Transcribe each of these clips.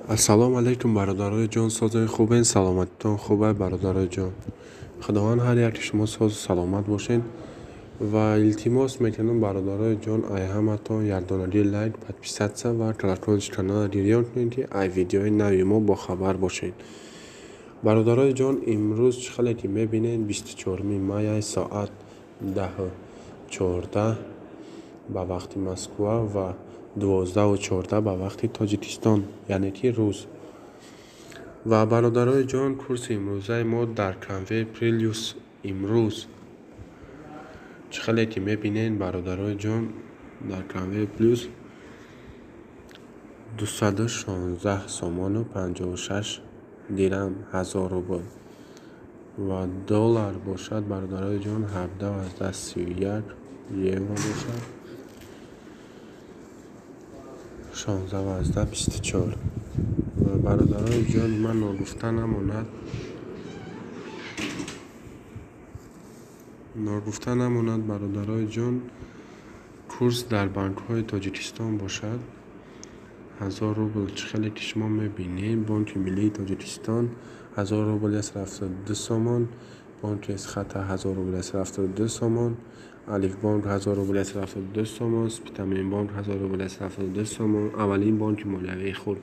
السلام علیکم برادرای جان، سازای خوبین؟ سلامتتان خوبه برادرای جان؟ خداوند هر یک شما ساز سلامت باشین و التماس میکنم برادرای جان ای همتون یک دانه لایک подписаться و تلفن کانال دیریان کنین که ای ویدیوهای نوی ما با خبر باشین. برادرای جان امروز چخلی که میبینین 24 می ساعت 10:14 به وقت مسکو و 12:14 به وقت تاجیکستان، یعنی که روز. و برادرای جان کورس امروزه ما در کانوی پریلیوس امروز چخلی که میبینین برادرای جان در کانوی پریلیوس 216 سومان و 56 دیرم 1000 روبل و دلار باشد برادرای جان 17.31 یورو باشد 16.24. و برادرای جان من نگفته نماند برادرای جان کورس در بانک های تاجیکستان باشد 1000 روبل چخلی که شما میبینید بانک ملی تاجیکستان 1000 روبل است 72 سومان، بانک اسخط 1000 روبل است 72 سومان، الف بانک 1000 روبل است 72 سومان، سپیتامین بانک 1000 روبل است 72 سومان، اولین بانک مالیوی خود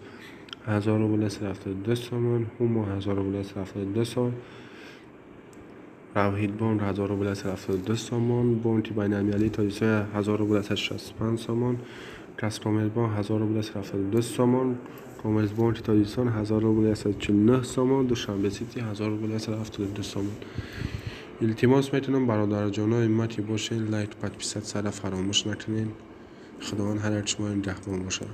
1000 روبل است 72 سومان، هومو 1000 روبل است 72 سومان، روحید بانک 1000 روبل است 72 سومان، بانک بین المللی تاجیکستان 1000 روبل است 65 سومان، کاسپرامرز بانک 1000 روبل است 72 سومان، کامرس بانک تاجیکستان 1000 روبل است 49 سومان، دوشنبه سیتی 1000 روبل است 72 سومان. التماس میتونم برادر جانای امتی باشین، لایک подписаться فراموش نکنین. خداوند هر یک شما نگهبان باشه.